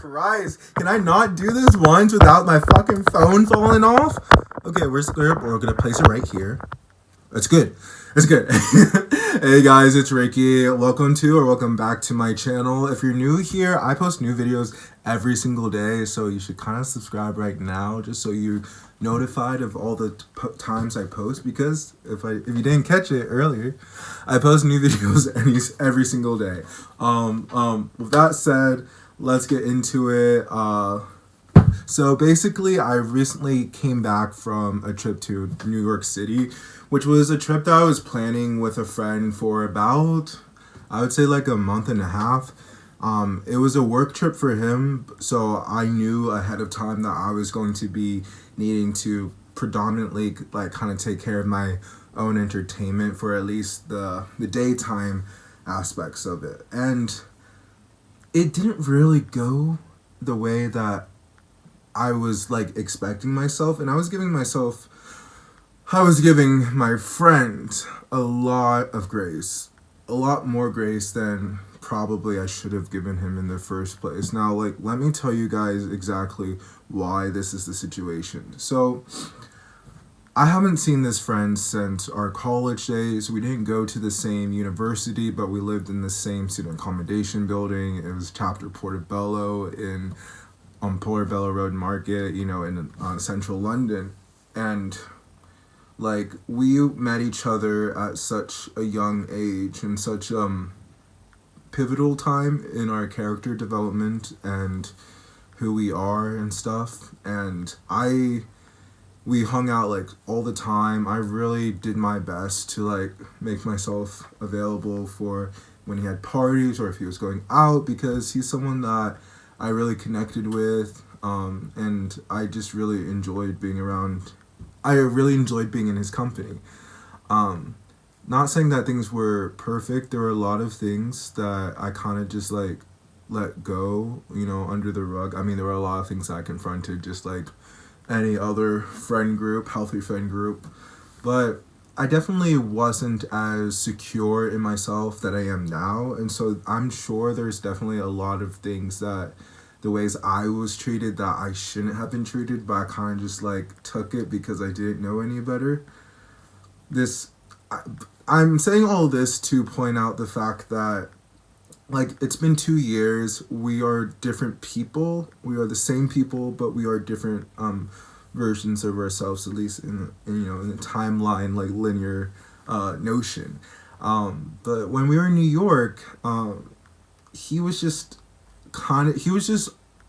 Christ. Can I not do this once without my fucking phone falling off? Okay, we're gonna place it right here. It's good. It's good. Hey guys, it's Ricky. Welcome back to my channel. If you're new here, I post new videos every single day, so you should kind of subscribe right now just so you're notified of all the times I post, because if you didn't catch it earlier, I post new videos every single day. With that said, let's get into it. So basically, I recently came back from a trip to New York City, which was a trip that I was planning with a friend for about, I would say, like a month and a half. It was a work trip for him, so I knew ahead of time that I was going to be needing to predominantly like kind of take care of my own entertainment for at least the daytime aspects of it. And it didn't really go the way that I was like expecting myself, and I was giving my friend a lot of grace, a lot more grace than probably I should have given him in the first place. Now, like, let me tell you guys exactly why this is the situation. So, I haven't seen this friend since our college days. We didn't go to the same university, but we lived in the same student accommodation building. It was chapter Portobello in Portobello Road Market, in central London. And like, we met each other at such a young age and such pivotal time in our character development and who we are and stuff. And we hung out like all the time. I really did my best to like make myself available for when he had parties or if he was going out, because he's someone that I really connected with, and I just really enjoyed being around. I really enjoyed being in his company. Not saying that things were perfect. There were a lot of things that I kind of just like let go, under the rug. I mean, there were a lot of things that I confronted, just like any other healthy friend group. But I definitely wasn't as secure in myself that I am now. And so I'm sure there's definitely a lot of things that the ways I was treated that I shouldn't have been treated, but I kind of just like took it because I didn't know any better. I'm saying all this to point out the fact that, like, it's been 2 years. We are different people. We are the same people, but we are different versions of ourselves, at least in the timeline, like linear notion. But when we were in New York, he was just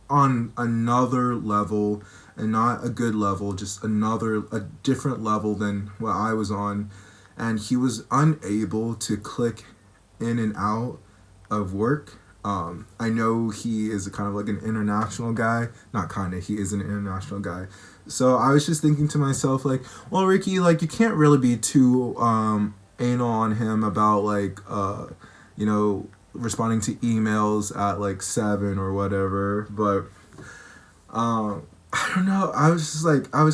on another level, and not a good level, just a different level than what I was on. And he was unable to click in and out of work. I know he is kind of like an international guy. He is an international guy. So I was just thinking to myself, like, well, Ricky, like, you can't really be too anal on him about, like, responding to emails at, like, 7 or whatever. But I don't know. I was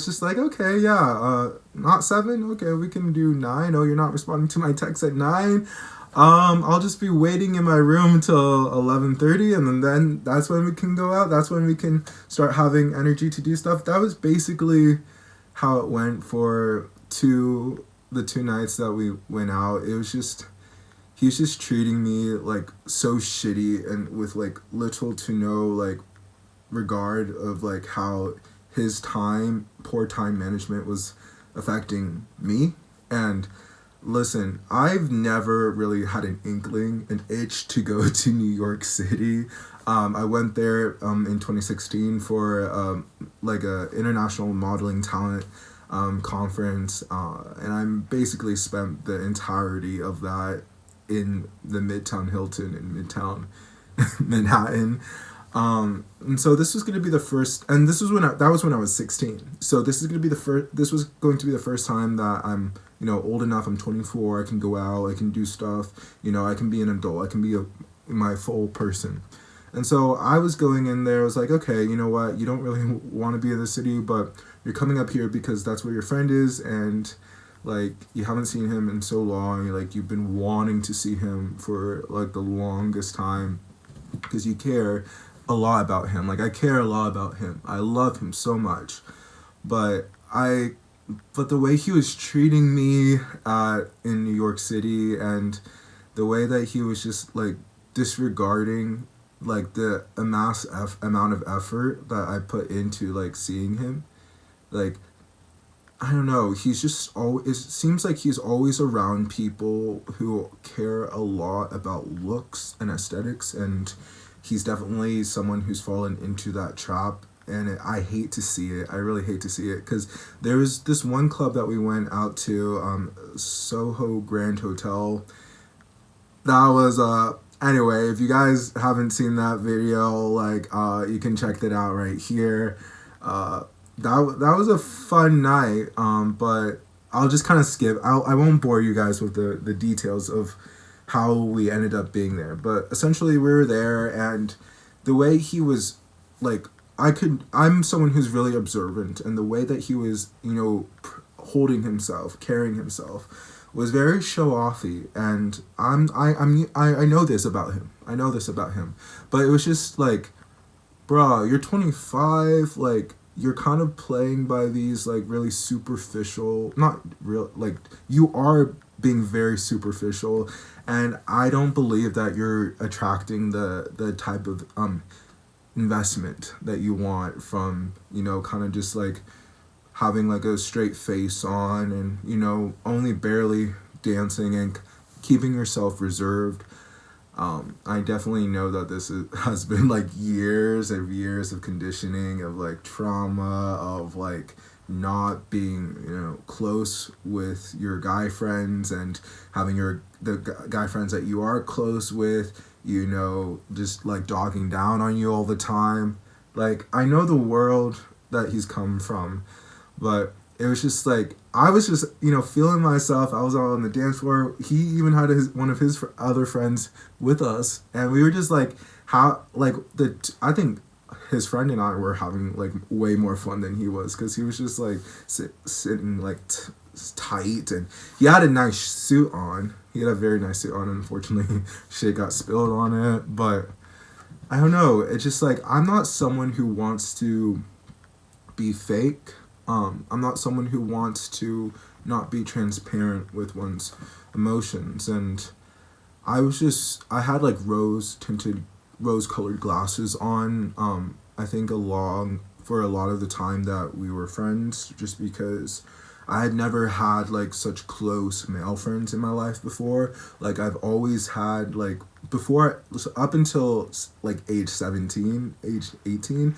just like, okay, yeah, not 7. Okay, we can do 9. Oh, you're not responding to my text at 9. I'll just be waiting in my room till 11:30, and then that's when we can go out. That's when we can start having energy to do stuff. That was basically how it went for the 2 nights that we went out. It was just, he was just treating me like so shitty, and with like little to no like regard of like how his poor time management was affecting me. And listen, I've never really had an itch to go to New York City. I went there in 2016 for like a international modeling talent conference, and I basically spent the entirety of that in the Midtown Hilton in Midtown Manhattan. And so this was going to be the first, and this was when I was 16. So this was going to be the first time that I'm, old enough. I'm 24. I can go out. I can do stuff. I can be an adult. I can be my full person. And so I was going in there. I was like, okay, you know what? You don't really want to be in the city, but you're coming up here because that's where your friend is, and like, you haven't seen him in so long. You've been wanting to see him for like the longest time because you care. a lot about him. Like, I care a lot about him. I love him so much. But the way he was treating me in New York City, and the way that he was just like disregarding like the amount of effort that I put into like seeing him, like, I don't know, he's just always, it seems like he's always around people who care a lot about looks and aesthetics, and he's definitely someone who's fallen into that trap. And I hate to see it. I really hate to see it, because there was this one club that we went out to, Soho Grand Hotel. That was anyway, if you guys haven't seen that video, like, you can check that out right here. That was a fun night, but I'll just kind of skip. I won't bore you guys with the details of how we ended up being there. But essentially, we were there, and the way he was, like, I'm someone who's really observant, and the way that he was, you know, holding himself, carrying himself, was very show-offy, and I know this about him. I know this about him, but it was just like, bruh, you're 25, like, you're kind of playing by these like really superficial, not real, like, you are being very superficial, and I don't believe that you're attracting the type of investment that you want from, you know, kind of just like having like a straight face on, and, you know, only barely dancing and keeping yourself reserved. I definitely know that has been like years and years of conditioning, of like trauma, of like not being, you know, close with your guy friends, and having the guy friends that you are close with, you know, just like dogging down on you all the time. Like, I know the world that he's come from, but it was just like, I was just, you know, feeling myself. I was on the dance floor. He even had one of his other friends with us, and we were just like, I think his friend and I were having like way more fun than he was, because he was just like sitting like tight, and he had a nice suit on. He had a very nice suit on. Unfortunately, shit got spilled on it, but I don't know. It's just like, I'm not someone who wants to be fake. I'm not someone who wants to not be transparent with one's emotions, and I had like rose-colored glasses on, I think for a lot of the time that we were friends, just because I had never had like such close male friends in my life before. Like, I've always had, like, up until like age 17, age 18,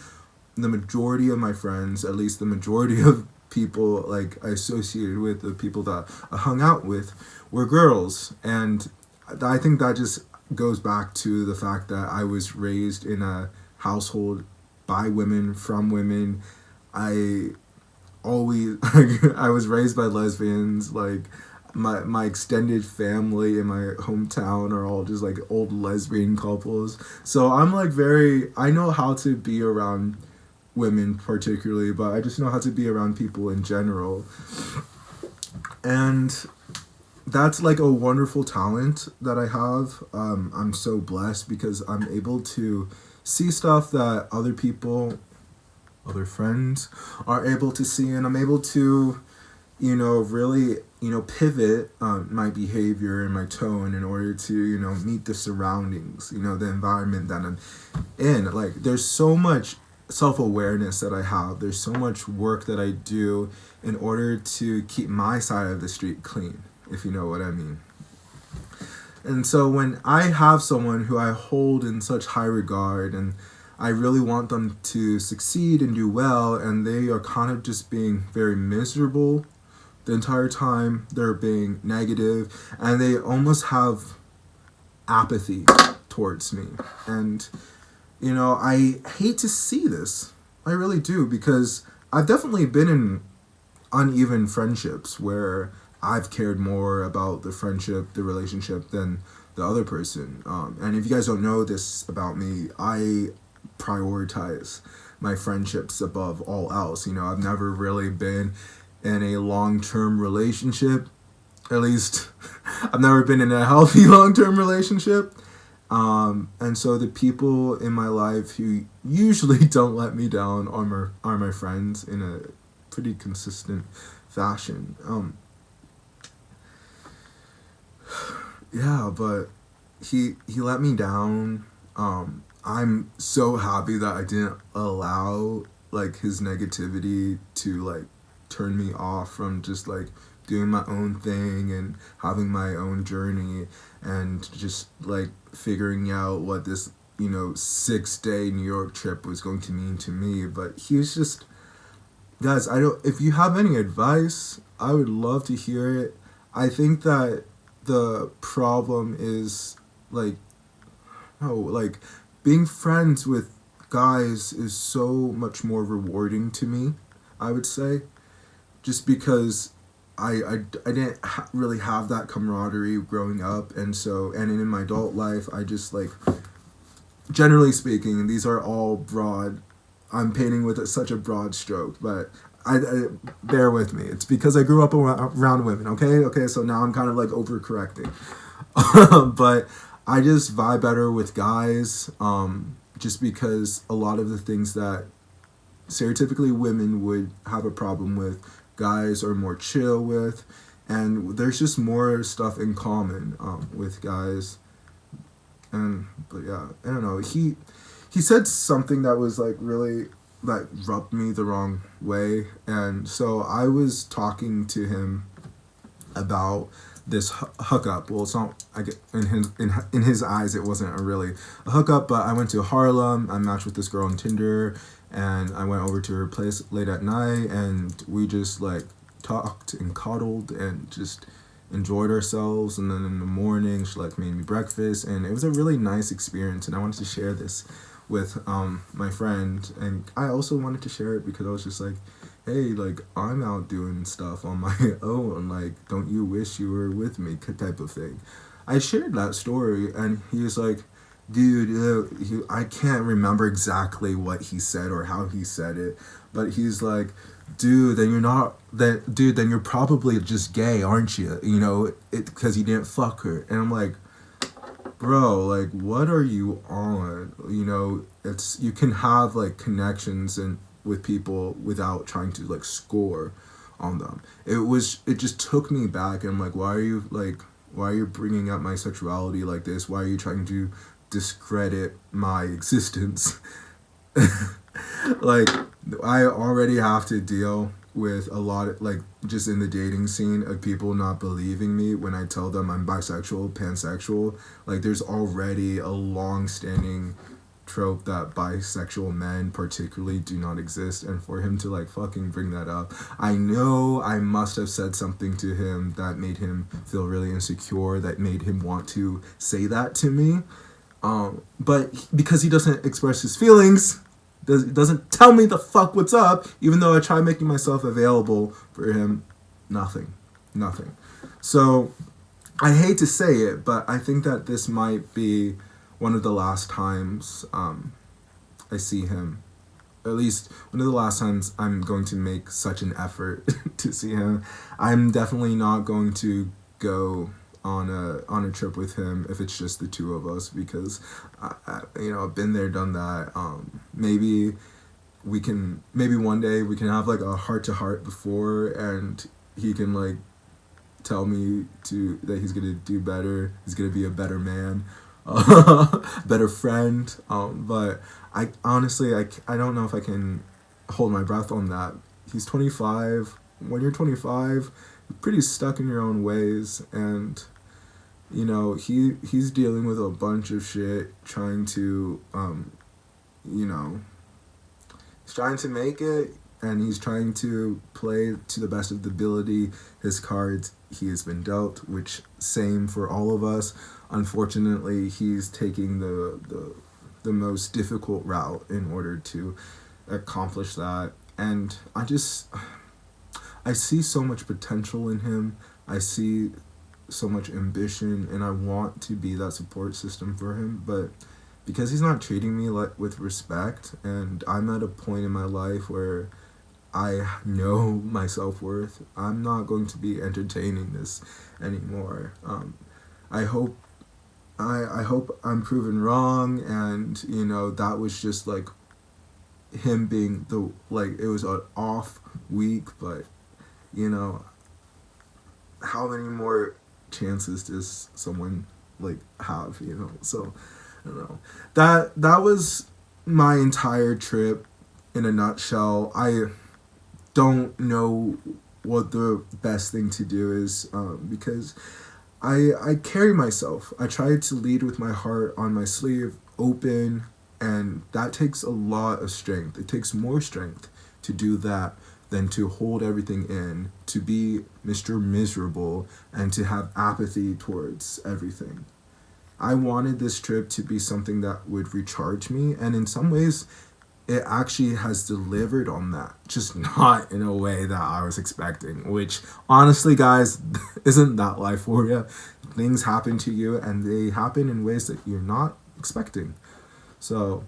the majority of my friends, at least the majority of people like I associated with, the people that I hung out with, were girls. And I think that just goes back to the fact that I was raised in a household by women, from women. I was raised by lesbians. Like, my extended family in my hometown are all just like old lesbian couples. So I'm like I know how to be around women particularly, but I just know how to be around people in general. And that's like a wonderful talent that I have. I'm so blessed, because I'm able to see stuff that other friends are able to see, and I'm able to, you know, really, you know, pivot my behavior and my tone in order to, you know, meet the surroundings, you know, the environment that I'm in. Like, there's so much self-awareness that I have. There's so much work that I do in order to keep my side of the street clean, if you know what I mean. And so when I have someone who I hold in such high regard, and I really want them to succeed and do well, and they are kind of just being very miserable the entire time, they're being negative, and they almost have apathy towards me. And, you know, I hate to see this. I really do, because I've definitely been in uneven friendships where I've cared more about the friendship, the relationship, than the other person. And if you guys don't know this about me, I prioritize my friendships above all else. You know, I've never really been in a long-term relationship. At least, I've never been in a healthy long-term relationship. And so the people in my life who usually don't let me down are my friends in a pretty consistent fashion. Yeah, but he let me down. I'm so happy that I didn't allow like his negativity to like turn me off from just like doing my own thing and having my own journey and just like figuring out what this 6-day New York trip was going to mean to me. But he was just, guys, I don't, if you have any advice, I would love to hear it. I think that the problem is like, oh, like being friends with guys is so much more rewarding to me, I would say, just because I didn't really have that camaraderie growing up, and so, and in my adult life, I just like, generally speaking, and these are all broad, I'm painting with such a broad stroke, but I bear with me. It's because I grew up around women, okay, so now I'm kind of like overcorrecting. But I just vibe better with guys, just because a lot of the things that stereotypically women would have a problem with, guys are more chill with, and there's just more stuff in common with guys. And but yeah, I don't know. He said something that was like really, that rubbed me the wrong way, and so I was talking to him about this hookup. Well, it's not. I get in his eyes, it wasn't really a hookup, but I went to Harlem. I matched with this girl on Tinder, and I went over to her place late at night, and we just like talked and cuddled and just enjoyed ourselves. And then in the morning, she like made me breakfast, and it was a really nice experience. And I wanted to share this with my friend, and I also wanted to share it because I was just like, hey, like, I'm out doing stuff on my own, like, don't you wish you were with me, type of thing. I shared that story, and he was like, dude, I can't remember exactly what he said or how he said it, but he's like, dude, then you're probably just gay, aren't you? Because you didn't fuck her. And I'm like, bro, like, what are you on? It's, you can have like connections and with people without trying to like score on them. It just took me back, and I'm like, why are you bringing up my sexuality like this? Why are you trying to discredit my existence? Like, I already have to deal with a lot of, like, just in the dating scene, of people not believing me when I tell them I'm bisexual, pansexual. Like, there's already a long-standing trope that bisexual men particularly do not exist, and for him to like fucking bring that up, I know I must have said something to him that made him feel really insecure, that made him want to say that to me, but because he doesn't express his feelings, doesn't tell me the fuck what's up, even though I try making myself available for him, nothing. So I hate to say it, but I think that this might be one of the last times I see him. At least one of the last times I'm going to make such an effort to see him. I'm definitely not going to go on a trip with him if it's just the two of us, because I've been there, done that. Maybe one day we can have like a heart to heart before, and he can like tell me that he's gonna do better. He's gonna be a better man. Better friend, but I honestly, I don't know if I can hold my breath on that. He's 25. When you're 25, you're pretty stuck in your own ways, and he's dealing with a bunch of shit, trying to he's trying to make it, and he's trying to play to the best of the ability his cards he has been dealt, which same for all of us. Unfortunately, he's taking the most difficult route in order to accomplish that. And I see so much potential in him. I see so much ambition, and I want to be that support system for him. But because he's not treating me with respect, and I'm at a point in my life where I know my self-worth, I'm not going to be entertaining this anymore. I hope I hope I'm proven wrong, and you know that was just like him being the like it was an off week, but you know how many more chances does someone like have, you know? So I don't know. That was my entire trip in a nutshell. I don't know what the best thing to do is, because I carry myself. I try to lead with my heart on my sleeve, open, and that takes a lot of strength. It takes more strength to do that than to hold everything in, to be Mr. Miserable, and to have apathy towards everything. I wanted this trip to be something that would recharge me, and in some ways, it actually has delivered on that, just not in a way that I was expecting, which honestly, guys, isn't that life for you? Things happen to you, and they happen in ways that you're not expecting. So,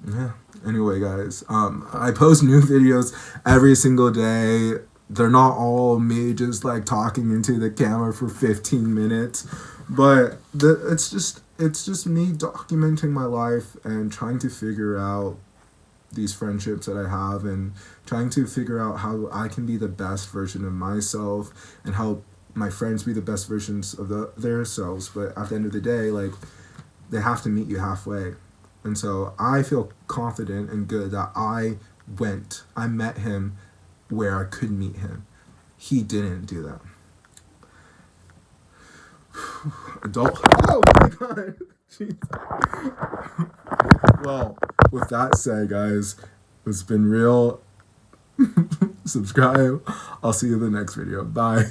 yeah. Anyway, guys, I post new videos every single day. They're not all me just like talking into the camera for 15 minutes, but it's just me documenting my life and trying to figure out these friendships that I have, and trying to figure out how I can be the best version of myself and help my friends be the best versions of their selves. But at the end of the day, like, they have to meet you halfway. And so I feel confident and good that I met him where I could meet him. He didn't do that. Adult. Oh my god. Jeez. Well, with that said, guys, it's been real. Subscribe. I'll see you in the next video. Bye.